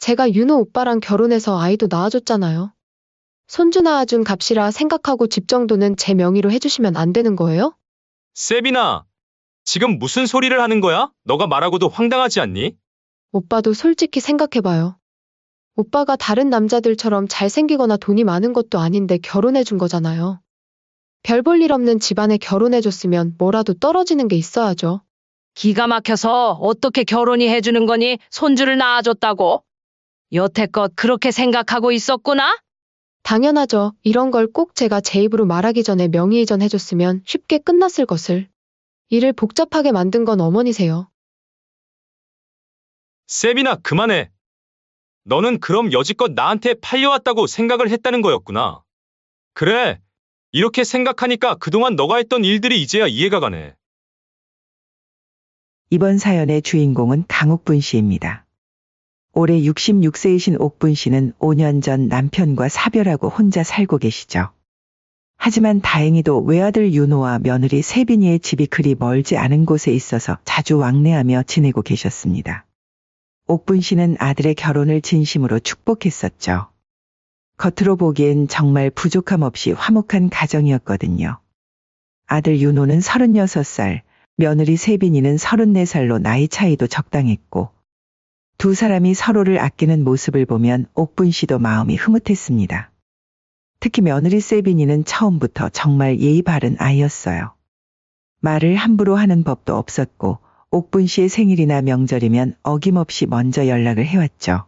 제가 윤호 오빠랑 결혼해서 아이도 낳아줬잖아요. 손주 낳아준 값이라 생각하고 집 정도는 제 명의로 해주시면 안 되는 거예요? 세빈아, 지금 무슨 소리를 하는 거야? 너가 말하고도 황당하지 않니? 오빠도 솔직히 생각해봐요. 오빠가 다른 남자들처럼 잘생기거나 돈이 많은 것도 아닌데 결혼해준 거잖아요. 별 볼 일 없는 집안에 결혼해줬으면 뭐라도 떨어지는 게 있어야죠. 기가 막혀서 어떻게 결혼이 해주는 거니? 손주를 낳아줬다고? 여태껏 그렇게 생각하고 있었구나? 당연하죠. 이런 걸 꼭 제가 제 입으로 말하기 전에 명의이전 해줬으면 쉽게 끝났을 것을. 일을 복잡하게 만든 건 어머니세요. 세빈아, 그만해. 너는 그럼 여지껏 나한테 팔려왔다고 생각을 했다는 거였구나. 그래, 이렇게 생각하니까 그동안 너가 했던 일들이 이제야 이해가 가네. 이번 사연의 주인공은 강옥분 씨입니다. 올해 66세이신 옥분 씨는 5년 전 남편과 사별하고 혼자 살고 계시죠. 하지만 다행히도 외아들 윤호와 며느리 세빈이의 집이 그리 멀지 않은 곳에 있어서 자주 왕래하며 지내고 계셨습니다. 옥분 씨는 아들의 결혼을 진심으로 축복했었죠. 겉으로 보기엔 정말 부족함 없이 화목한 가정이었거든요. 아들 윤호는 36살, 며느리 세빈이는 34살로 나이 차이도 적당했고 두 사람이 서로를 아끼는 모습을 보면 옥분 씨도 마음이 흐뭇했습니다. 특히 며느리 세빈이는 처음부터 정말 예의 바른 아이였어요. 말을 함부로 하는 법도 없었고 옥분 씨의 생일이나 명절이면 어김없이 먼저 연락을 해왔죠.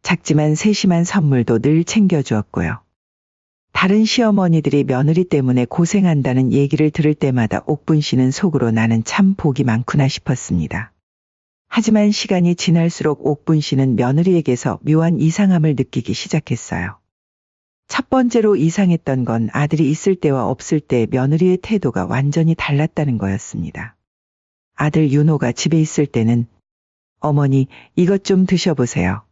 작지만 세심한 선물도 늘 챙겨주었고요. 다른 시어머니들이 며느리 때문에 고생한다는 얘기를 들을 때마다 옥분 씨는 속으로 나는 참 복이 많구나 싶었습니다. 하지만 시간이 지날수록 옥분 씨는 며느리에게서 묘한 이상함을 느끼기 시작했어요. 첫 번째로 이상했던 건 아들이 있을 때와 없을 때 며느리의 태도가 완전히 달랐다는 거였습니다. 아들 윤호가 집에 있을 때는 어머니 이것 좀 드셔보세요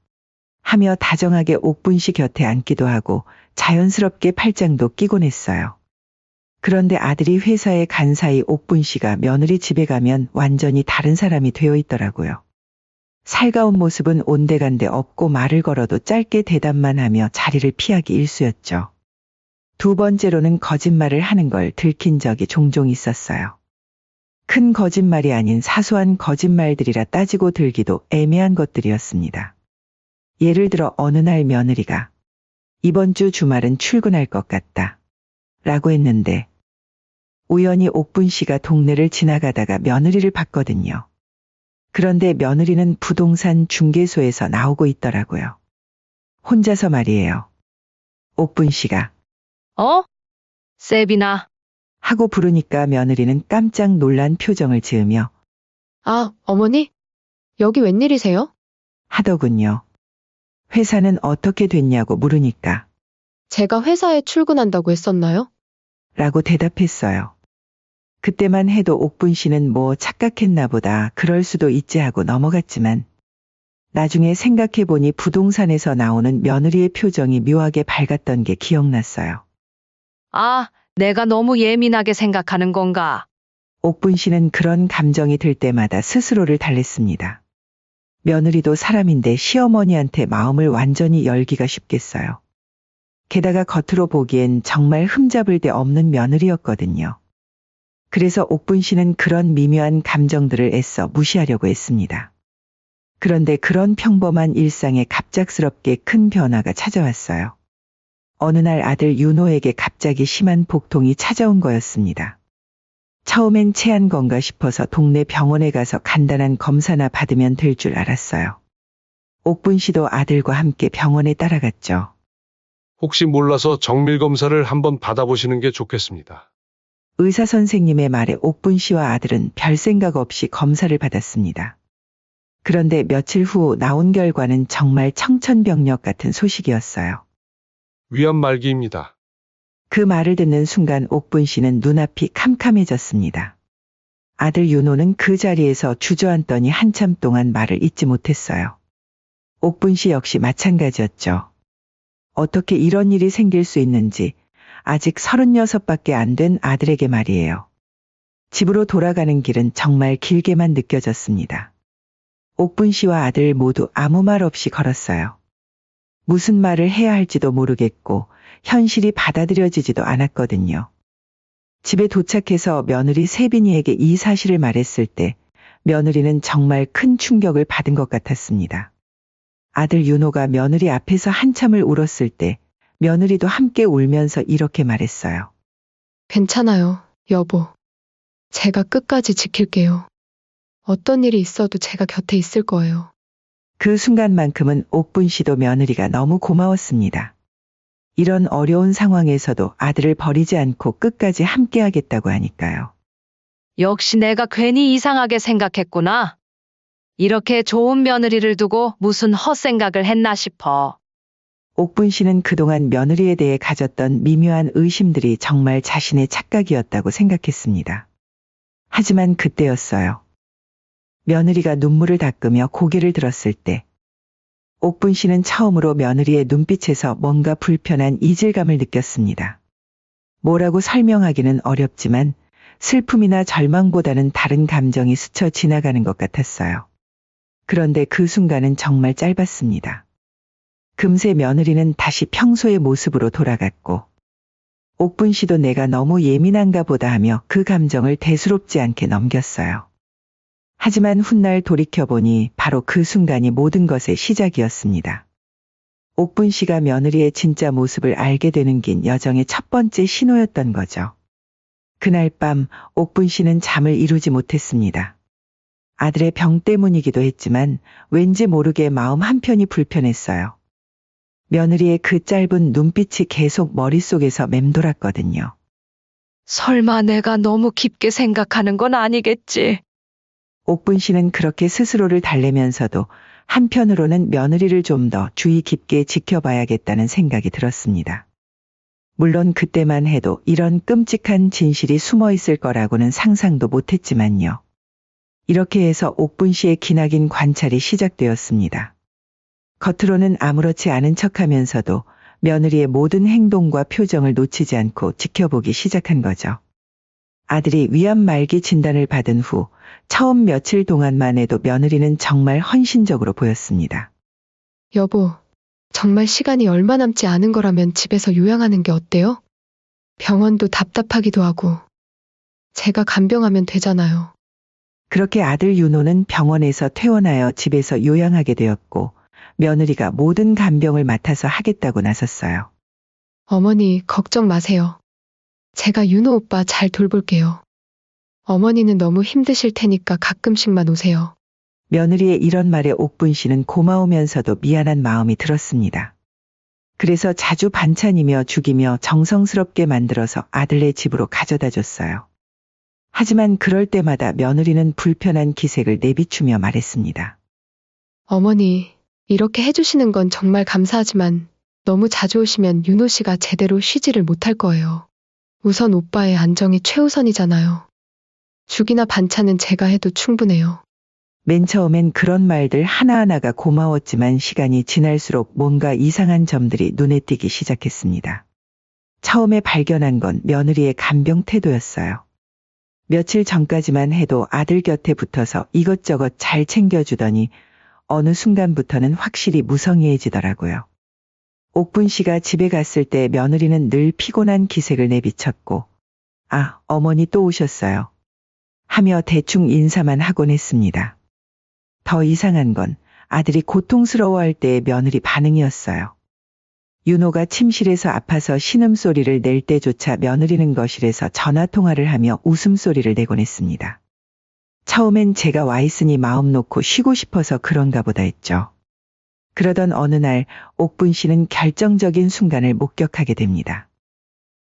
하며 다정하게 옥분 씨 곁에 앉기도 하고 자연스럽게 팔짱도 끼곤 했어요. 그런데 아들이 회사에 간 사이 옥분 씨가 며느리 집에 가면 완전히 다른 사람이 되어 있더라고요. 살가운 모습은 온데간데 없고 말을 걸어도 짧게 대답만 하며 자리를 피하기 일쑤였죠. 두 번째로는 거짓말을 하는 걸 들킨 적이 종종 있었어요. 큰 거짓말이 아닌 사소한 거짓말들이라 따지고 들기도 애매한 것들이었습니다. 예를 들어 어느 날 며느리가 이번 주 주말은 출근할 것 같다 라고 했는데 우연히 옥분 씨가 동네를 지나가다가 며느리를 봤거든요. 그런데 며느리는 부동산 중개소에서 나오고 있더라고요. 혼자서 말이에요. 옥분 씨가 어? 세빈아, 하고 부르니까 며느리는 깜짝 놀란 표정을 지으며 아, 어머니? 여기 웬일이세요? 하더군요. 회사는 어떻게 됐냐고 물으니까 제가 회사에 출근한다고 했었나요? 라고 대답했어요. 그때만 해도 옥분 씨는 뭐 착각했나 보다 그럴 수도 있지 하고 넘어갔지만 나중에 생각해보니 부동산에서 나오는 며느리의 표정이 묘하게 밝았던 게 기억났어요. 아, 내가 너무 예민하게 생각하는 건가? 옥분 씨는 그런 감정이 들 때마다 스스로를 달랬습니다. 며느리도 사람인데 시어머니한테 마음을 완전히 열기가 쉽겠어요. 게다가 겉으로 보기엔 정말 흠잡을 데 없는 며느리였거든요. 그래서 옥분 씨는 그런 미묘한 감정들을 애써 무시하려고 했습니다. 그런데 그런 평범한 일상에 갑작스럽게 큰 변화가 찾아왔어요. 어느 날 아들 윤호에게 갑자기 심한 복통이 찾아온 거였습니다. 처음엔 체한 건가 싶어서 동네 병원에 가서 간단한 검사나 받으면 될 줄 알았어요. 옥분 씨도 아들과 함께 병원에 따라갔죠. 혹시 몰라서 정밀 검사를 한번 받아보시는 게 좋겠습니다. 의사 선생님의 말에 옥분 씨와 아들은 별 생각 없이 검사를 받았습니다. 그런데 며칠 후 나온 결과는 정말 청천벽력 같은 소식이었어요. 위암 말기입니다. 그 말을 듣는 순간 옥분 씨는 눈앞이 캄캄해졌습니다. 아들 윤호는 그 자리에서 주저앉더니 한참 동안 말을 잇지 못했어요. 옥분 씨 역시 마찬가지였죠. 어떻게 이런 일이 생길 수 있는지 아직 36밖에 안 된 아들에게 말이에요. 집으로 돌아가는 길은 정말 길게만 느껴졌습니다. 옥분 씨와 아들 모두 아무 말 없이 걸었어요. 무슨 말을 해야 할지도 모르겠고 현실이 받아들여지지도 않았거든요. 집에 도착해서 며느리 세빈이에게 이 사실을 말했을 때 며느리는 정말 큰 충격을 받은 것 같았습니다. 아들 윤호가 며느리 앞에서 한참을 울었을 때 며느리도 함께 울면서 이렇게 말했어요. 괜찮아요, 여보. 제가 끝까지 지킬게요. 어떤 일이 있어도 제가 곁에 있을 거예요. 그 순간만큼은 옥분 씨도 며느리가 너무 고마웠습니다. 이런 어려운 상황에서도 아들을 버리지 않고 끝까지 함께하겠다고 하니까요. 역시 내가 괜히 이상하게 생각했구나. 이렇게 좋은 며느리를 두고 무슨 헛생각을 했나 싶어. 옥분 씨는 그동안 며느리에 대해 가졌던 미묘한 의심들이 정말 자신의 착각이었다고 생각했습니다. 하지만 그때였어요. 며느리가 눈물을 닦으며 고개를 들었을 때 옥분 씨는 처음으로 며느리의 눈빛에서 뭔가 불편한 이질감을 느꼈습니다. 뭐라고 설명하기는 어렵지만 슬픔이나 절망보다는 다른 감정이 스쳐 지나가는 것 같았어요. 그런데 그 순간은 정말 짧았습니다. 금세 며느리는 다시 평소의 모습으로 돌아갔고 옥분 씨도 내가 너무 예민한가 보다 하며 그 감정을 대수롭지 않게 넘겼어요. 하지만 훗날 돌이켜보니 바로 그 순간이 모든 것의 시작이었습니다. 옥분 씨가 며느리의 진짜 모습을 알게 되는 긴 여정의 첫 번째 신호였던 거죠. 그날 밤 옥분 씨는 잠을 이루지 못했습니다. 아들의 병 때문이기도 했지만 왠지 모르게 마음 한편이 불편했어요. 며느리의 그 짧은 눈빛이 계속 머릿속에서 맴돌았거든요. 설마 내가 너무 깊게 생각하는 건 아니겠지. 옥분 씨는 그렇게 스스로를 달래면서도 한편으로는 며느리를 좀 더 주의 깊게 지켜봐야겠다는 생각이 들었습니다. 물론 그때만 해도 이런 끔찍한 진실이 숨어 있을 거라고는 상상도 못했지만요. 이렇게 해서 옥분 씨의 기나긴 관찰이 시작되었습니다. 겉으로는 아무렇지 않은 척하면서도 며느리의 모든 행동과 표정을 놓치지 않고 지켜보기 시작한 거죠. 아들이 위암 말기 진단을 받은 후 처음 며칠 동안만 해도 며느리는 정말 헌신적으로 보였습니다. 여보, 정말 시간이 얼마 남지 않은 거라면 집에서 요양하는 게 어때요? 병원도 답답하기도 하고. 제가 간병하면 되잖아요. 그렇게 아들 윤호는 병원에서 퇴원하여 집에서 요양하게 되었고 며느리가 모든 간병을 맡아서 하겠다고 나섰어요. 어머니, 걱정 마세요. 제가 윤호 오빠 잘 돌볼게요. 어머니는 너무 힘드실 테니까 가끔씩만 오세요. 며느리의 이런 말에 옥분 씨는 고마우면서도 미안한 마음이 들었습니다. 그래서 자주 반찬이며 죽이며 정성스럽게 만들어서 아들네 집으로 가져다 줬어요. 하지만 그럴 때마다 며느리는 불편한 기색을 내비추며 말했습니다. 어머니, 이렇게 해주시는 건 정말 감사하지만 너무 자주 오시면 윤호 씨가 제대로 쉬지를 못할 거예요. 우선 오빠의 안정이 최우선이잖아요. 죽이나 반찬은 제가 해도 충분해요. 맨 처음엔 그런 말들 하나하나가 고마웠지만 시간이 지날수록 뭔가 이상한 점들이 눈에 띄기 시작했습니다. 처음에 발견한 건 며느리의 간병 태도였어요. 며칠 전까지만 해도 아들 곁에 붙어서 이것저것 잘 챙겨주더니 어느 순간부터는 확실히 무성의해지더라고요. 옥분 씨가 집에 갔을 때 며느리는 늘 피곤한 기색을 내비쳤고 아, 어머니 또 오셨어요. 하며 대충 인사만 하곤 했습니다. 더 이상한 건 아들이 고통스러워할 때의 며느리 반응이었어요. 윤호가 침실에서 아파서 신음소리를 낼 때조차 며느리는 거실에서 전화통화를 하며 웃음소리를 내곤 했습니다. 처음엔 제가 와 있으니 마음 놓고 쉬고 싶어서 그런가 보다 했죠. 그러던 어느 날 옥분 씨는 결정적인 순간을 목격하게 됩니다.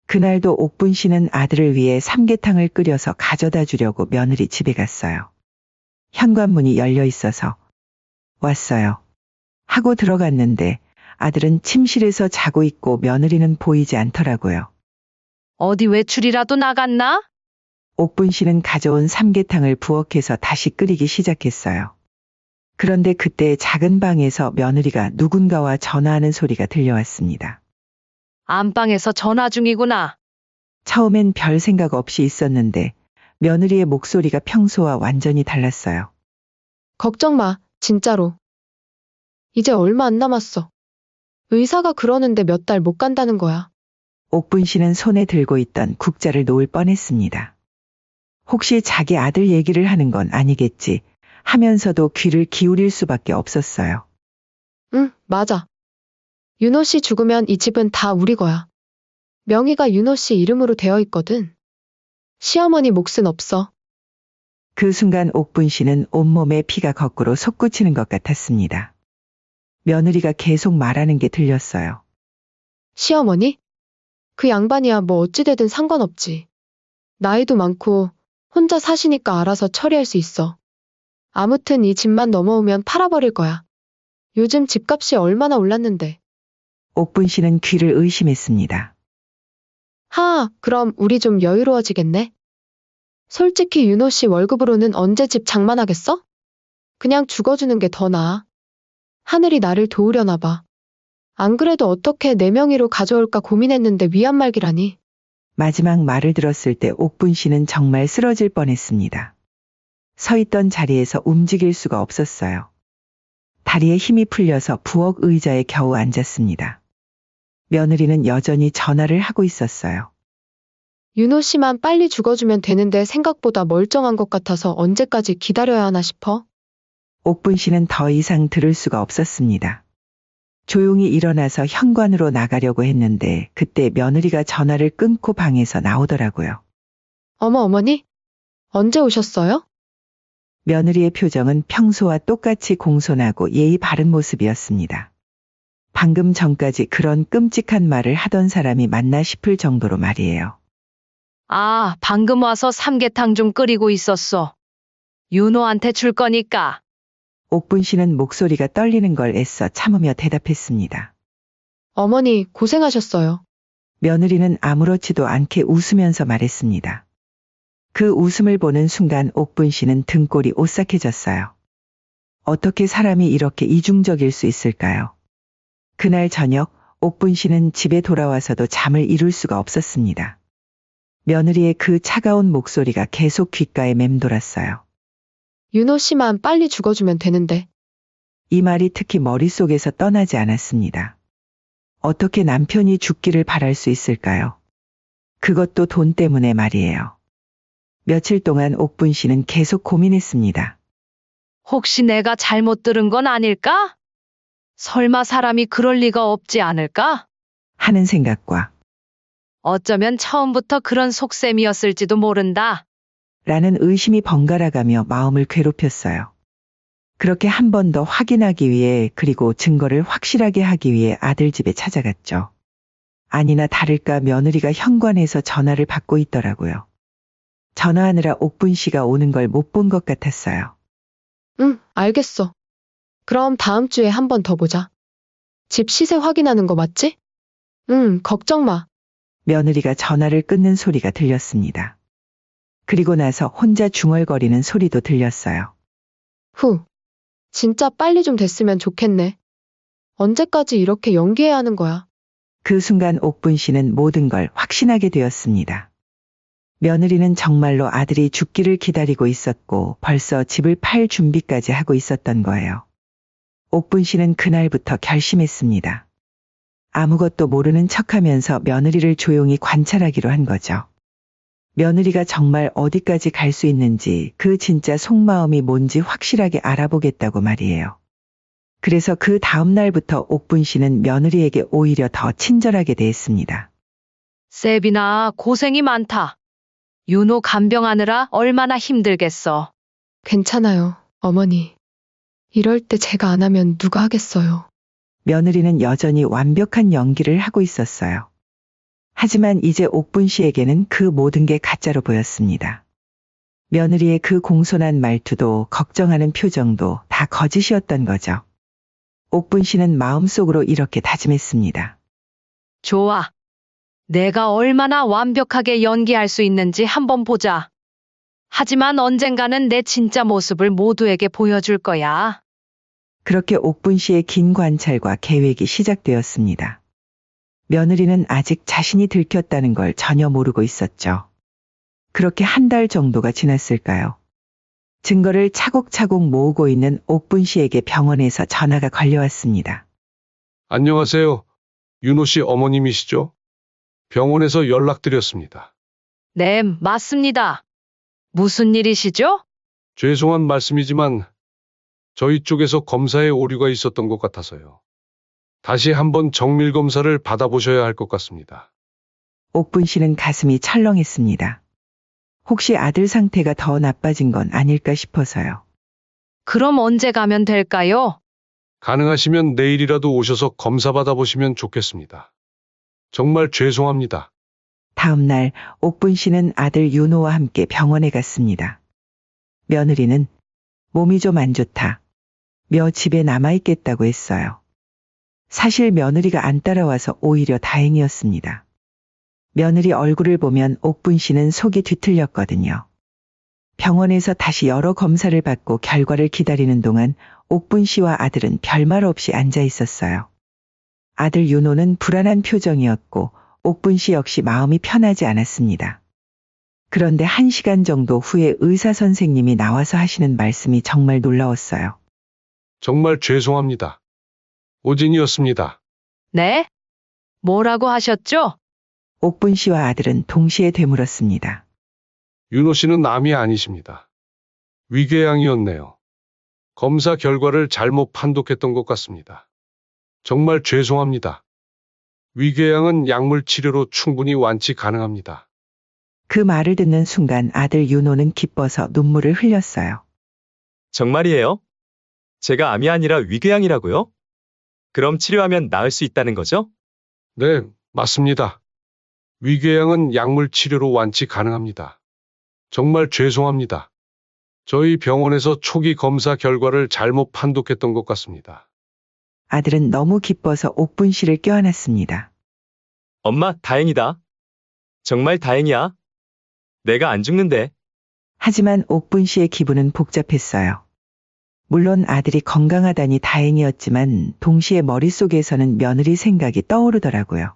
그날도 옥분 씨는 아들을 위해 삼계탕을 끓여서 가져다 주려고 며느리 집에 갔어요. 현관문이 열려 있어서 왔어요. 하고 들어갔는데 아들은 침실에서 자고 있고 며느리는 보이지 않더라고요. 어디 외출이라도 나갔나? 옥분 씨는 가져온 삼계탕을 부엌에서 다시 끓이기 시작했어요. 그런데 그때 작은 방에서 며느리가 누군가와 전화하는 소리가 들려왔습니다. 안방에서 전화 중이구나. 처음엔 별 생각 없이 있었는데 며느리의 목소리가 평소와 완전히 달랐어요. 걱정 마. 진짜로. 이제 얼마 안 남았어. 의사가 그러는데 몇 달 못 간다는 거야. 옥분 씨는 손에 들고 있던 국자를 놓을 뻔했습니다. 혹시 자기 아들 얘기를 하는 건 아니겠지 하면서도 귀를 기울일 수밖에 없었어요. 응, 맞아. 윤호 씨 죽으면 이 집은 다 우리 거야. 명의가 윤호 씨 이름으로 되어 있거든. 시어머니 몫은 없어. 그 순간 옥분 씨는 온몸에 피가 거꾸로 솟구치는 것 같았습니다. 며느리가 계속 말하는 게 들렸어요. 시어머니? 그 양반이야 뭐 어찌되든 상관없지. 나이도 많고 혼자 사시니까 알아서 처리할 수 있어. 아무튼 이 집만 넘어오면 팔아버릴 거야. 요즘 집값이 얼마나 올랐는데. 옥분 씨는 귀를 의심했습니다. 하, 그럼 우리 좀 여유로워지겠네. 솔직히 윤호 씨 월급으로는 언제 집 장만하겠어? 그냥 죽어주는 게 더 나아. 하늘이 나를 도우려나 봐. 안 그래도 어떻게 내 명의로 가져올까 고민했는데 위안말기라니. 마지막 말을 들었을 때 옥분 씨는 정말 쓰러질 뻔했습니다. 서 있던 자리에서 움직일 수가 없었어요. 다리에 힘이 풀려서 부엌 의자에 겨우 앉았습니다. 며느리는 여전히 전화를 하고 있었어요. 윤호 씨만 빨리 죽어주면 되는데 생각보다 멀쩡한 것 같아서 언제까지 기다려야 하나 싶어? 옥분 씨는 더 이상 들을 수가 없었습니다. 조용히 일어나서 현관으로 나가려고 했는데 그때 며느리가 전화를 끊고 방에서 나오더라고요. 어머 어머니? 언제 오셨어요? 며느리의 표정은 평소와 똑같이 공손하고 예의 바른 모습이었습니다. 방금 전까지 그런 끔찍한 말을 하던 사람이 맞나 싶을 정도로 말이에요. 아, 방금 와서 삼계탕 좀 끓이고 있었어. 윤호한테 줄 거니까. 옥분 씨는 목소리가 떨리는 걸 애써 참으며 대답했습니다. 어머니 고생하셨어요. 며느리는 아무렇지도 않게 웃으면서 말했습니다. 그 웃음을 보는 순간 옥분 씨는 등골이 오싹해졌어요. 어떻게 사람이 이렇게 이중적일 수 있을까요? 그날 저녁 옥분 씨는 집에 돌아와서도 잠을 이룰 수가 없었습니다. 며느리의 그 차가운 목소리가 계속 귓가에 맴돌았어요. 윤호 씨만 빨리 죽어주면 되는데. 이 말이 특히 머릿속에서 떠나지 않았습니다. 어떻게 남편이 죽기를 바랄 수 있을까요? 그것도 돈 때문에 말이에요. 며칠 동안 옥분 씨는 계속 고민했습니다. 혹시 내가 잘못 들은 건 아닐까? 설마 사람이 그럴 리가 없지 않을까? 하는 생각과 어쩌면 처음부터 그런 속셈이었을지도 모른다. 라는 의심이 번갈아가며 마음을 괴롭혔어요. 그렇게 한 번 더 확인하기 위해 그리고 증거를 확실하게 하기 위해 아들 집에 찾아갔죠. 아니나 다를까 며느리가 현관에서 전화를 받고 있더라고요. 전화하느라 옥분 씨가 오는 걸 못 본 것 같았어요. 응, 알겠어. 그럼 다음 주에 한 번 더 보자. 집 시세 확인하는 거 맞지? 응, 걱정 마. 며느리가 전화를 끊는 소리가 들렸습니다. 그리고 나서 혼자 중얼거리는 소리도 들렸어요. 후. 진짜 빨리 좀 됐으면 좋겠네. 언제까지 이렇게 연기해야 하는 거야? 그 순간 옥분 씨는 모든 걸 확신하게 되었습니다. 며느리는 정말로 아들이 죽기를 기다리고 있었고 벌써 집을 팔 준비까지 하고 있었던 거예요. 옥분 씨는 그날부터 결심했습니다. 아무것도 모르는 척하면서 며느리를 조용히 관찰하기로 한 거죠. 며느리가 정말 어디까지 갈 수 있는지 그 진짜 속마음이 뭔지 확실하게 알아보겠다고 말이에요. 그래서 그 다음 날부터 옥분 씨는 며느리에게 오히려 더 친절하게 대했습니다. 세빈아, 고생이 많다. 윤호 간병하느라 얼마나 힘들겠어. 괜찮아요, 어머니. 이럴 때 제가 안 하면 누가 하겠어요. 며느리는 여전히 완벽한 연기를 하고 있었어요. 하지만 이제 옥분 씨에게는 그 모든 게 가짜로 보였습니다. 며느리의 그 공손한 말투도 걱정하는 표정도 다 거짓이었던 거죠. 옥분 씨는 마음속으로 이렇게 다짐했습니다. 좋아. 내가 얼마나 완벽하게 연기할 수 있는지 한번 보자. 하지만 언젠가는 내 진짜 모습을 모두에게 보여줄 거야. 그렇게 옥분 씨의 긴 관찰과 계획이 시작되었습니다. 며느리는 아직 자신이 들켰다는 걸 전혀 모르고 있었죠. 그렇게 한 달 정도가 지났을까요? 증거를 차곡차곡 모으고 있는 옥분 씨에게 병원에서 전화가 걸려왔습니다. 안녕하세요. 윤호 씨 어머님이시죠? 병원에서 연락드렸습니다. 네, 맞습니다. 무슨 일이시죠? 죄송한 말씀이지만 저희 쪽에서 검사에 오류가 있었던 것 같아서요. 다시 한번 정밀 검사를 받아보셔야 할 것 같습니다. 옥분 씨는 가슴이 철렁했습니다. 혹시 아들 상태가 더 나빠진 건 아닐까 싶어서요. 그럼 언제 가면 될까요? 가능하시면 내일이라도 오셔서 검사 받아보시면 좋겠습니다. 정말 죄송합니다. 다음 날 옥분 씨는 아들 윤호와 함께 병원에 갔습니다. 며느리는 몸이 좀 안 좋다. 며 집에 남아있겠다고 했어요. 사실 며느리가 안 따라와서 오히려 다행이었습니다. 며느리 얼굴을 보면 옥분 씨는 속이 뒤틀렸거든요. 병원에서 다시 여러 검사를 받고 결과를 기다리는 동안 옥분 씨와 아들은 별말 없이 앉아 있었어요. 아들 윤호는 불안한 표정이었고 옥분 씨 역시 마음이 편하지 않았습니다. 그런데 1시간 정도 후에 의사 선생님이 나와서 하시는 말씀이 정말 놀라웠어요. 정말 죄송합니다. 오진이었습니다. 네? 뭐라고 하셨죠? 옥분 씨와 아들은 동시에 되물었습니다. 윤호 씨는 암이 아니십니다. 위궤양이었네요. 검사 결과를 잘못 판독했던 것 같습니다. 정말 죄송합니다. 위궤양은 약물 치료로 충분히 완치 가능합니다. 그 말을 듣는 순간 아들 윤호는 기뻐서 눈물을 흘렸어요. 정말이에요? 제가 암이 아니라 위궤양이라고요? 그럼 치료하면 나을 수 있다는 거죠? 네, 맞습니다. 위궤양은 약물 치료로 완치 가능합니다. 정말 죄송합니다. 저희 병원에서 초기 검사 결과를 잘못 판독했던 것 같습니다. 아들은 너무 기뻐서 옥분 씨를 껴안았습니다. 엄마, 다행이다. 정말 다행이야. 내가 안 죽는데. 하지만 옥분 씨의 기분은 복잡했어요. 물론 아들이 건강하다니 다행이었지만 동시에 머릿속에서는 며느리 생각이 떠오르더라고요.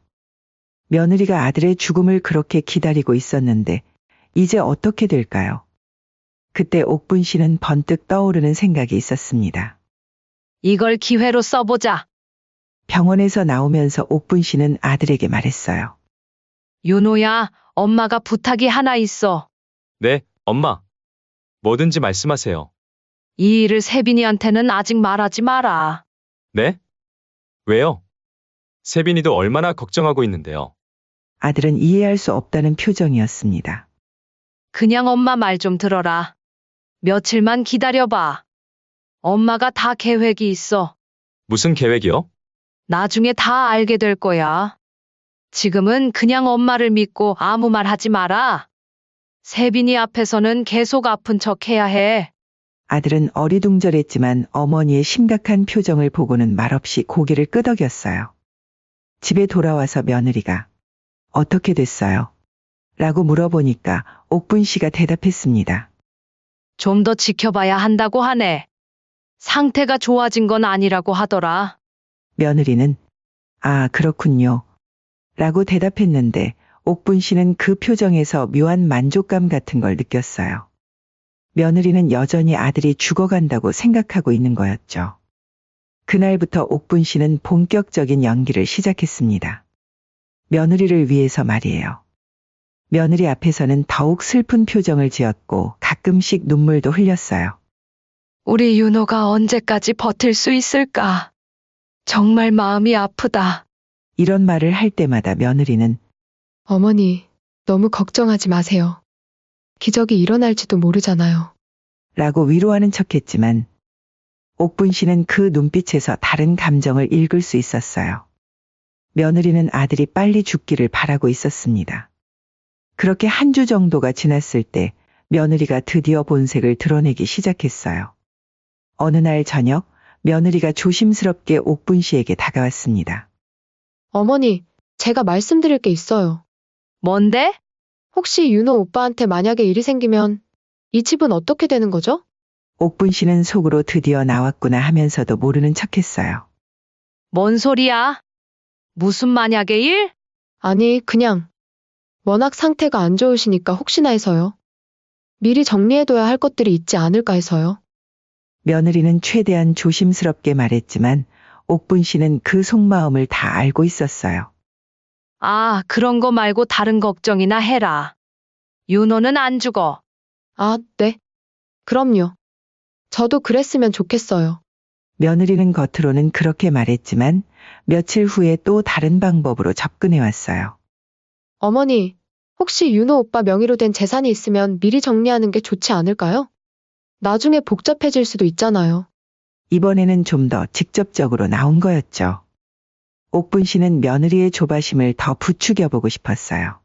며느리가 아들의 죽음을 그렇게 기다리고 있었는데 이제 어떻게 될까요? 그때 옥분 씨는 번뜩 떠오르는 생각이 있었습니다. 이걸 기회로 써보자. 병원에서 나오면서 옥분 씨는 아들에게 말했어요. 윤호야, 엄마가 부탁이 하나 있어. 네, 엄마. 뭐든지 말씀하세요. 이 일을 세빈이한테는 아직 말하지 마라. 네? 왜요? 세빈이도 얼마나 걱정하고 있는데요. 아들은 이해할 수 없다는 표정이었습니다. 그냥 엄마 말 좀 들어라. 며칠만 기다려봐. 엄마가 다 계획이 있어. 무슨 계획이요? 나중에 다 알게 될 거야. 지금은 그냥 엄마를 믿고 아무 말 하지 마라. 세빈이 앞에서는 계속 아픈 척 해야 해. 아들은 어리둥절했지만 어머니의 심각한 표정을 보고는 말없이 고개를 끄덕였어요. 집에 돌아와서 며느리가 어떻게 됐어요? 라고 물어보니까 옥분 씨가 대답했습니다. 좀 더 지켜봐야 한다고 하네. 상태가 좋아진 건 아니라고 하더라. 며느리는 아, 그렇군요. 라고 대답했는데 옥분 씨는 그 표정에서 묘한 만족감 같은 걸 느꼈어요. 며느리는 여전히 아들이 죽어간다고 생각하고 있는 거였죠. 그날부터 옥분 씨는 본격적인 연기를 시작했습니다. 며느리를 위해서 말이에요. 며느리 앞에서는 더욱 슬픈 표정을 지었고 가끔씩 눈물도 흘렸어요. 우리 윤호가 언제까지 버틸 수 있을까? 정말 마음이 아프다. 이런 말을 할 때마다 며느리는 어머니, 너무 걱정하지 마세요. 기적이 일어날지도 모르잖아요. 라고 위로하는 척했지만 옥분 씨는 그 눈빛에서 다른 감정을 읽을 수 있었어요. 며느리는 아들이 빨리 죽기를 바라고 있었습니다. 그렇게 한 주 정도가 지났을 때 며느리가 드디어 본색을 드러내기 시작했어요. 어느 날 저녁 며느리가 조심스럽게 옥분 씨에게 다가왔습니다. 어머니, 제가 말씀드릴 게 있어요. 뭔데? 혹시 윤호 오빠한테 만약에 일이 생기면 이 집은 어떻게 되는 거죠? 옥분 씨는 속으로 드디어 나왔구나 하면서도 모르는 척했어요. 뭔 소리야? 무슨 만약의 일? 아니, 그냥 워낙 상태가 안 좋으시니까 혹시나 해서요. 미리 정리해둬야 할 것들이 있지 않을까 해서요. 며느리는 최대한 조심스럽게 말했지만 옥분 씨는 그 속마음을 다 알고 있었어요. 아, 그런 거 말고 다른 걱정이나 해라. 윤호는 안 죽어. 아, 네. 그럼요. 저도 그랬으면 좋겠어요. 며느리는 겉으로는 그렇게 말했지만 며칠 후에 또 다른 방법으로 접근해 왔어요. 어머니, 혹시 윤호 오빠 명의로 된 재산이 있으면 미리 정리하는 게 좋지 않을까요? 나중에 복잡해질 수도 있잖아요. 이번에는 좀 더 직접적으로 나온 거였죠. 옥분 씨는 며느리의 조바심을 더 부추겨보고 싶었어요.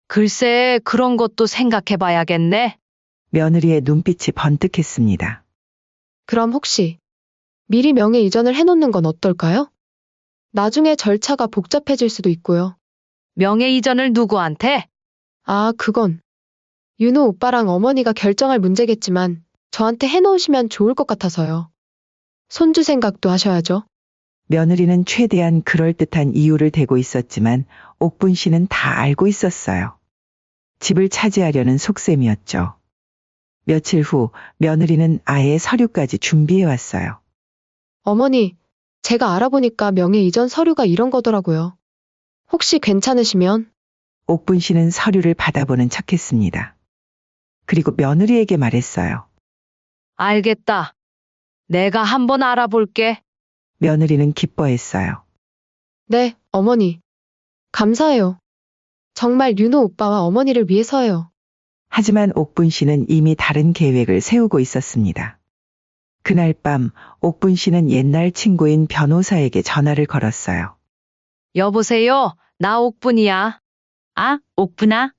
글쎄, 그런 것도 생각해 봐야겠네. 며느리의 눈빛이 번뜩했습니다. 그럼 혹시 미리 명의 이전을 해놓는 건 어떨까요? 나중에 절차가 복잡해질 수도 있고요. 명예 이전을 누구한테? 아, 그건 윤호 오빠랑 어머니가 결정할 문제겠지만 저한테 해놓으시면 좋을 것 같아서요. 손주 생각도 하셔야죠. 며느리는 최대한 그럴듯한 이유를 대고 있었지만 옥분 씨는 다 알고 있었어요. 집을 차지하려는 속셈이었죠. 며칠 후 며느리는 아예 서류까지 준비해 왔어요. 어머니, 제가 알아보니까 명예 이전 서류가 이런 거더라고요. 혹시 괜찮으시면? 옥분 씨는 서류를 받아보는 척했습니다. 그리고 며느리에게 말했어요. 알겠다. 내가 한번 알아볼게. 며느리는 기뻐했어요. 네, 어머니. 감사해요. 정말 윤호 오빠와 어머니를 위해서요. 하지만 옥분 씨는 이미 다른 계획을 세우고 있었습니다. 그날 밤 옥분 씨는 옛날 친구인 변호사에게 전화를 걸었어요. 여보세요, 나 옥분이야. 아, 옥분아.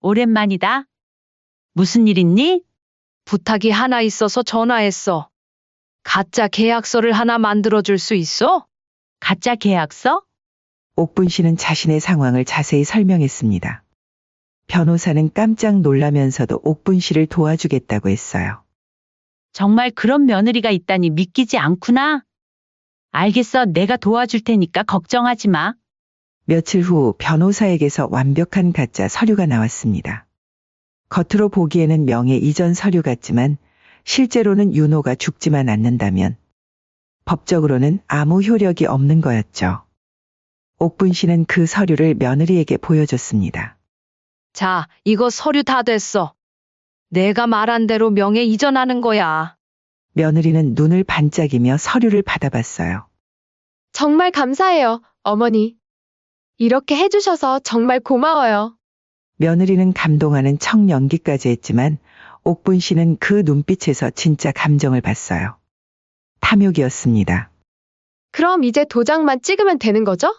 오랜만이다. 무슨 일 있니? 부탁이 하나 있어서 전화했어. 가짜 계약서를 하나 만들어줄 수 있어? 가짜 계약서? 옥분 씨는 자신의 상황을 자세히 설명했습니다. 변호사는 깜짝 놀라면서도 옥분 씨를 도와주겠다고 했어요. 정말 그런 며느리가 있다니 믿기지 않구나. 알겠어, 내가 도와줄 테니까 걱정하지 마. 며칠 후 변호사에게서 완벽한 가짜 서류가 나왔습니다. 겉으로 보기에는 명예 이전 서류 같지만 실제로는 윤호가 죽지만 않는다면 법적으로는 아무 효력이 없는 거였죠. 옥분 씨는 그 서류를 며느리에게 보여줬습니다. 자, 이거 서류 다 됐어. 내가 말한 대로 명예 이전하는 거야. 며느리는 눈을 반짝이며 서류를 받아봤어요. 정말 감사해요, 어머니. 이렇게 해주셔서 정말 고마워요. 며느리는 감동하는 청 연기까지 했지만 옥분 씨는 그 눈빛에서 진짜 감정을 봤어요. 탐욕이었습니다. 그럼 이제 도장만 찍으면 되는 거죠?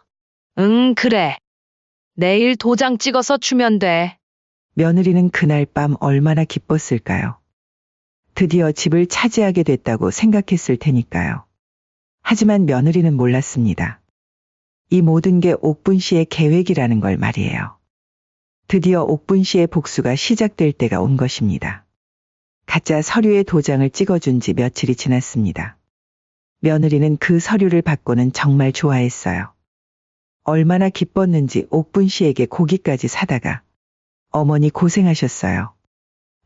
응, 그래. 내일 도장 찍어서 주면 돼. 며느리는 그날 밤 얼마나 기뻤을까요? 드디어 집을 차지하게 됐다고 생각했을 테니까요. 하지만 며느리는 몰랐습니다. 이 모든 게 옥분 씨의 계획이라는 걸 말이에요. 드디어 옥분 씨의 복수가 시작될 때가 온 것입니다. 가짜 서류에 도장을 찍어준 지 며칠이 지났습니다. 며느리는 그 서류를 받고는 정말 좋아했어요. 얼마나 기뻤는지 옥분 씨에게 고기까지 사다가 어머니 고생하셨어요.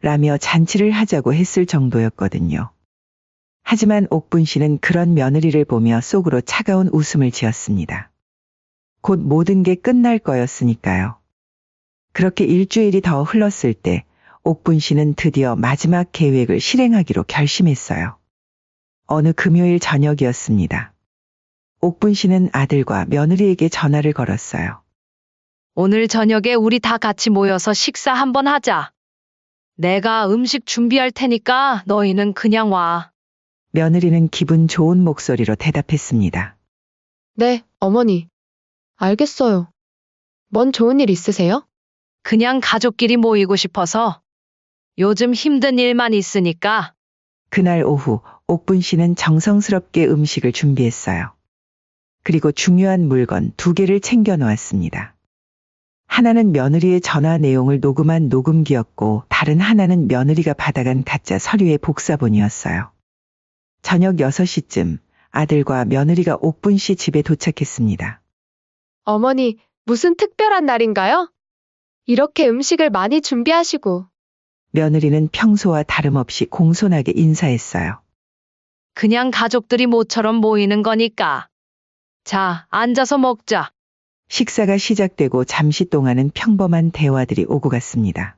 라며 잔치를 하자고 했을 정도였거든요. 하지만 옥분 씨는 그런 며느리를 보며 속으로 차가운 웃음을 지었습니다. 곧 모든 게 끝날 거였으니까요. 그렇게 일주일이 더 흘렀을 때 옥분 씨는 드디어 마지막 계획을 실행하기로 결심했어요. 어느 금요일 저녁이었습니다. 옥분 씨는 아들과 며느리에게 전화를 걸었어요. 오늘 저녁에 우리 다 같이 모여서 식사 한번 하자. 내가 음식 준비할 테니까 너희는 그냥 와. 며느리는 기분 좋은 목소리로 대답했습니다. 네, 어머니. 알겠어요. 뭔 좋은 일 있으세요? 그냥 가족끼리 모이고 싶어서. 요즘 힘든 일만 있으니까. 그날 오후 옥분 씨는 정성스럽게 음식을 준비했어요. 그리고 중요한 물건 2개를 챙겨 놓았습니다. 하나는 며느리의 전화 내용을 녹음한 녹음기였고 다른 하나는 며느리가 받아간 가짜 서류의 복사본이었어요. 저녁 6시쯤 아들과 며느리가 옥분 씨 집에 도착했습니다. 어머니, 무슨 특별한 날인가요? 이렇게 음식을 많이 준비하시고. 며느리는 평소와 다름없이 공손하게 인사했어요. 그냥 가족들이 모처럼 모이는 거니까. 자, 앉아서 먹자. 식사가 시작되고 잠시 동안은 평범한 대화들이 오고 갔습니다.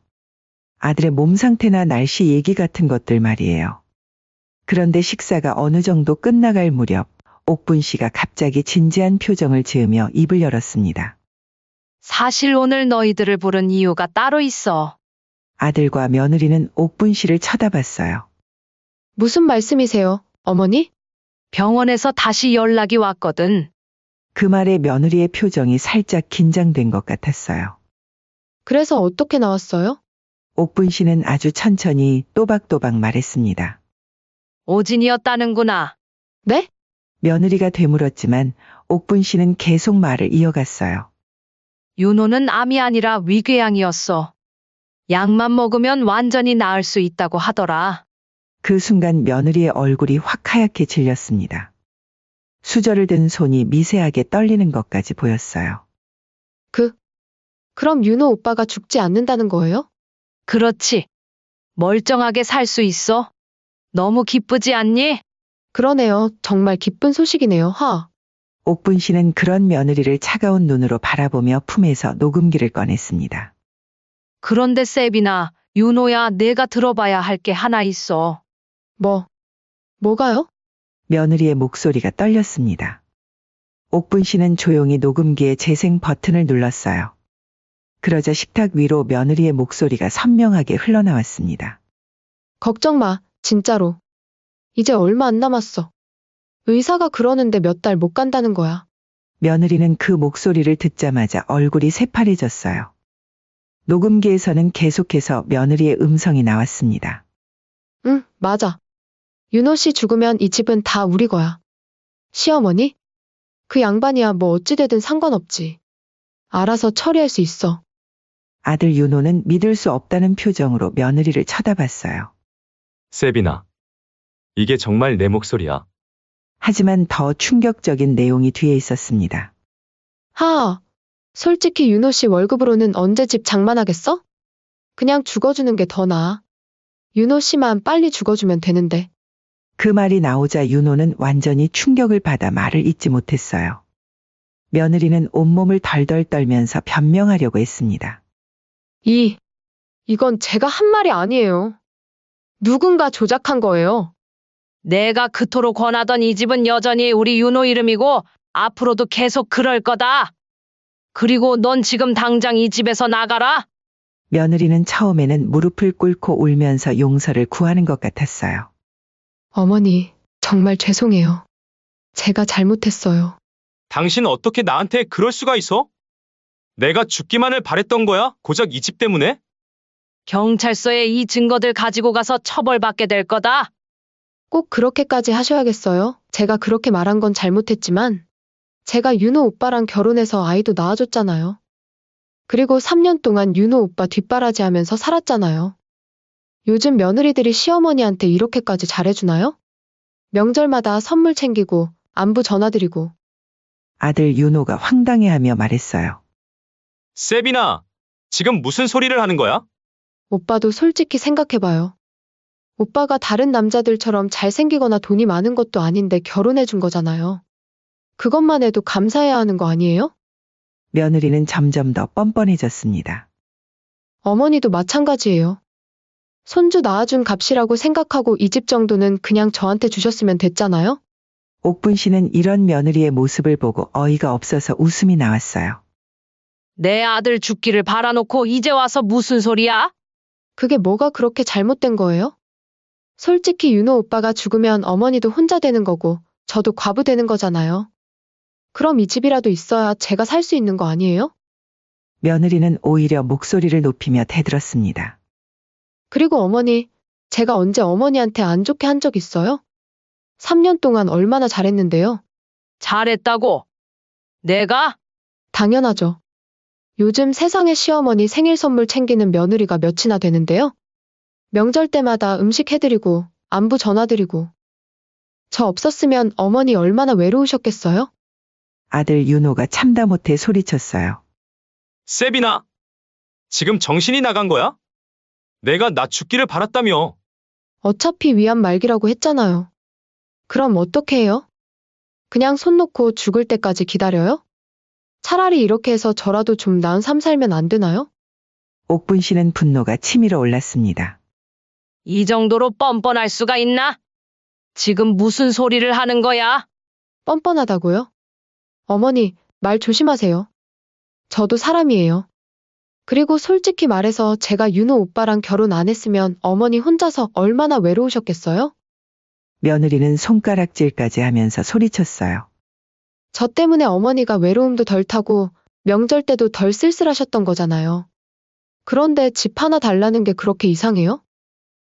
아들의 몸 상태나 날씨 얘기 같은 것들 말이에요. 그런데 식사가 어느 정도 끝나갈 무렵 옥분 씨가 갑자기 진지한 표정을 지으며 입을 열었습니다. 사실 오늘 너희들을 부른 이유가 따로 있어. 아들과 며느리는 옥분 씨를 쳐다봤어요. 무슨 말씀이세요, 어머니? 병원에서 다시 연락이 왔거든. 그 말에 며느리의 표정이 살짝 긴장된 것 같았어요. 그래서 어떻게 나왔어요? 옥분 씨는 아주 천천히 또박또박 말했습니다. 오진이었다는구나. 네? 며느리가 되물었지만 옥분 씨는 계속 말을 이어갔어요. 윤호는 암이 아니라 위궤양이었어. 약만 먹으면 완전히 나을 수 있다고 하더라. 그 순간 며느리의 얼굴이 확 하얗게 질렸습니다. 수저를 든 손이 미세하게 떨리는 것까지 보였어요. 그럼 윤호 오빠가 죽지 않는다는 거예요? 그렇지. 멀쩡하게 살 수 있어. 너무 기쁘지 않니? 그러네요. 정말 기쁜 소식이네요, 옥분 씨는 그런 며느리를 차가운 눈으로 바라보며 품에서 녹음기를 꺼냈습니다. 그런데 세빈아, 윤호야, 내가 들어봐야 할 게 하나 있어. 뭐가요? 며느리의 목소리가 떨렸습니다. 옥분 씨는 조용히 녹음기의 재생 버튼을 눌렀어요. 그러자 식탁 위로 며느리의 목소리가 선명하게 흘러나왔습니다. 걱정 마, 진짜로. 이제 얼마 안 남았어. 의사가 그러는데 몇 달 못 간다는 거야. 며느리는 그 목소리를 듣자마자 얼굴이 새파래졌어요. 녹음기에서는 계속해서 며느리의 음성이 나왔습니다. 응, 맞아. 윤호 씨 죽으면 이 집은 다 우리 거야. 시어머니? 그 양반이야 뭐 어찌되든 상관없지. 알아서 처리할 수 있어. 아들 윤호는 믿을 수 없다는 표정으로 며느리를 쳐다봤어요. 세빈아. 이게 정말 내 목소리야. 하지만 더 충격적인 내용이 뒤에 있었습니다. 솔직히 윤호 씨 월급으로는 언제 집 장만하겠어? 그냥 죽어주는 게 더 나아. 윤호 씨만 빨리 죽어주면 되는데. 그 말이 나오자 윤호는 완전히 충격을 받아 말을 잇지 못했어요. 며느리는 온몸을 덜덜 떨면서 변명하려고 했습니다. 이건 제가 한 말이 아니에요. 누군가 조작한 거예요. 내가 그토록 권하던 이 집은 여전히 우리 윤호 이름이고 앞으로도 계속 그럴 거다. 그리고 넌 지금 당장 이 집에서 나가라. 며느리는 처음에는 무릎을 꿇고 울면서 용서를 구하는 것 같았어요. 어머니, 정말 죄송해요. 제가 잘못했어요. 당신 어떻게 나한테 그럴 수가 있어? 내가 죽기만을 바랬던 거야? 고작 이 집 때문에? 경찰서에 이 증거들 가지고 가서 처벌받게 될 거다. 꼭 그렇게까지 하셔야겠어요? 제가 그렇게 말한 건 잘못했지만, 제가 윤호 오빠랑 결혼해서 아이도 낳아줬잖아요. 그리고 3년 동안 윤호 오빠 뒷바라지 하면서 살았잖아요. 요즘 며느리들이 시어머니한테 이렇게까지 잘해주나요? 명절마다 선물 챙기고, 안부 전화드리고. 아들 윤호가 황당해하며 말했어요. 세빈아, 지금 무슨 소리를 하는 거야? 오빠도 솔직히 생각해봐요. 오빠가 다른 남자들처럼 잘생기거나 돈이 많은 것도 아닌데 결혼해준 거잖아요. 그것만 해도 감사해야 하는 거 아니에요? 며느리는 점점 더 뻔뻔해졌습니다. 어머니도 마찬가지예요. 손주 낳아준 값이라고 생각하고 이 집 정도는 그냥 저한테 주셨으면 됐잖아요? 옥분 씨는 이런 며느리의 모습을 보고 어이가 없어서 웃음이 나왔어요. 내 아들 죽기를 바라놓고 이제 와서 무슨 소리야? 그게 뭐가 그렇게 잘못된 거예요? 솔직히 윤호 오빠가 죽으면 어머니도 혼자 되는 거고, 저도 과부 되는 거잖아요. 그럼 이 집이라도 있어야 제가 살 수 있는 거 아니에요? 며느리는 오히려 목소리를 높이며 대들었습니다. 그리고 어머니, 제가 언제 어머니한테 안 좋게 한 적 있어요? 3년 동안 얼마나 잘했는데요? 잘했다고. 내가? 당연하죠. 요즘 세상에 시어머니 생일 선물 챙기는 며느리가 몇이나 되는데요? 명절 때마다 음식 해드리고, 안부 전화드리고. 저 없었으면 어머니 얼마나 외로우셨겠어요? 아들 윤호가 참다 못해 소리쳤어요. 세빈아, 지금 정신이 나간 거야? 내가 나 죽기를 바랐다며. 어차피 위안 말기라고 했잖아요. 그럼 어떻게 해요? 그냥 손 놓고 죽을 때까지 기다려요? 차라리 이렇게 해서 저라도 좀 나은 삶 살면 안 되나요? 옥분 씨는 분노가 치밀어 올랐습니다. 이 정도로 뻔뻔할 수가 있나? 지금 무슨 소리를 하는 거야? 뻔뻔하다고요? 어머니, 말 조심하세요. 저도 사람이에요. 그리고 솔직히 말해서 제가 윤호 오빠랑 결혼 안 했으면 어머니 혼자서 얼마나 외로우셨겠어요? 며느리는 손가락질까지 하면서 소리쳤어요. 저 때문에 어머니가 외로움도 덜 타고 명절 때도 덜 쓸쓸하셨던 거잖아요. 그런데 집 하나 달라는 게 그렇게 이상해요?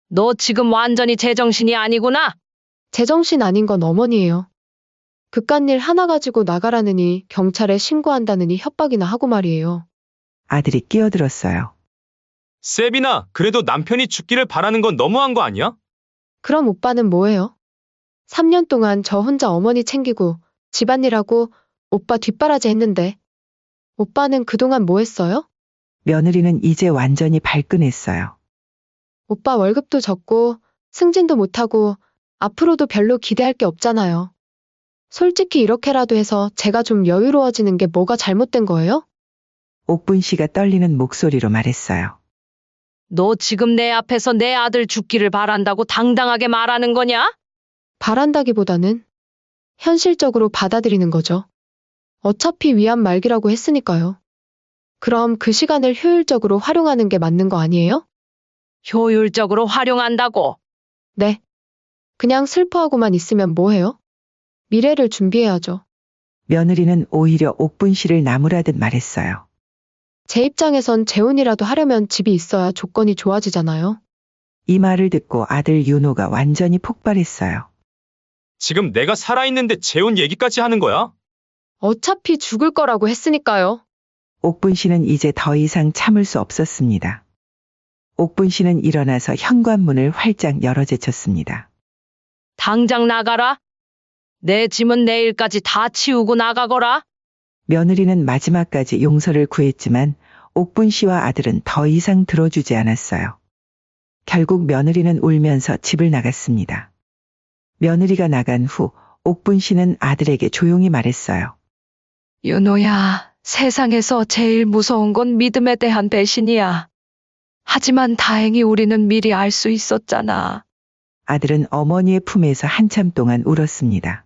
너 지금 완전히 제정신이 아니구나? 제정신 아닌 건 어머니예요. 그깟일 하나 가지고 나가라느니 경찰에 신고한다느니 협박이나 하고 말이에요. 아들이 끼어들었어요. 세빈아, 그래도 남편이 죽기를 바라는 건 너무한 거 아니야? 그럼 오빠는 뭐예요? 3년 동안 저 혼자 어머니 챙기고 집안일하고 오빠 뒷바라지 했는데 오빠는 그동안 뭐 했어요? 며느리는 이제 완전히 발끈했어요. 오빠 월급도 적고 승진도 못하고 앞으로도 별로 기대할 게 없잖아요. 솔직히 이렇게라도 해서 제가 좀 여유로워지는 게 뭐가 잘못된 거예요? 옥분 씨가 떨리는 목소리로 말했어요. 너 지금 내 앞에서 내 아들 죽기를 바란다고 당당하게 말하는 거냐? 바란다기보다는 현실적으로 받아들이는 거죠. 어차피 위안 말기라고 했으니까요. 그럼 그 시간을 효율적으로 활용하는 게 맞는 거 아니에요? 효율적으로 활용한다고. 네. 그냥 슬퍼하고만 있으면 뭐해요? 미래를 준비해야죠. 며느리는 오히려 옥분 씨를 나무라듯 말했어요. 제 입장에선 재혼이라도 하려면 집이 있어야 조건이 좋아지잖아요. 이 말을 듣고 아들 윤호가 완전히 폭발했어요. 지금 내가 살아있는데 재혼 얘기까지 하는 거야? 어차피 죽을 거라고 했으니까요. 옥분 씨는 이제 더 이상 참을 수 없었습니다. 옥분 씨는 일어나서 현관문을 활짝 열어 제쳤습니다. 당장 나가라. 내 짐은 내일까지 다 치우고 나가거라. 며느리는 마지막까지 용서를 구했지만 옥분 씨와 아들은 더 이상 들어주지 않았어요. 결국 며느리는 울면서 집을 나갔습니다. 며느리가 나간 후 옥분 씨는 아들에게 조용히 말했어요. 윤호야, 세상에서 제일 무서운 건 믿음에 대한 배신이야. 하지만 다행히 우리는 미리 알 수 있었잖아. 아들은 어머니의 품에서 한참 동안 울었습니다.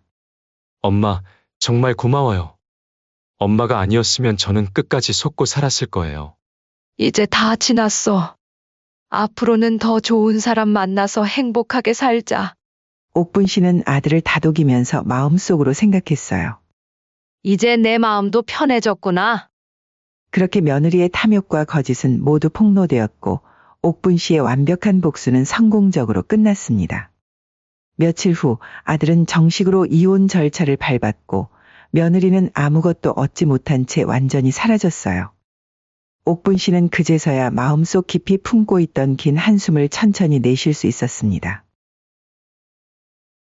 엄마, 정말 고마워요. 엄마가 아니었으면 저는 끝까지 속고 살았을 거예요. 이제 다 지났어. 앞으로는 더 좋은 사람 만나서 행복하게 살자. 옥분 씨는 아들을 다독이면서 마음속으로 생각했어요. 이제 내 마음도 편해졌구나. 그렇게 며느리의 탐욕과 거짓은 모두 폭로되었고 옥분 씨의 완벽한 복수는 성공적으로 끝났습니다. 며칠 후 아들은 정식으로 이혼 절차를 밟았고 며느리는 아무것도 얻지 못한 채 완전히 사라졌어요. 옥분 씨는 그제서야 마음속 깊이 품고 있던 긴 한숨을 천천히 내쉴 수 있었습니다.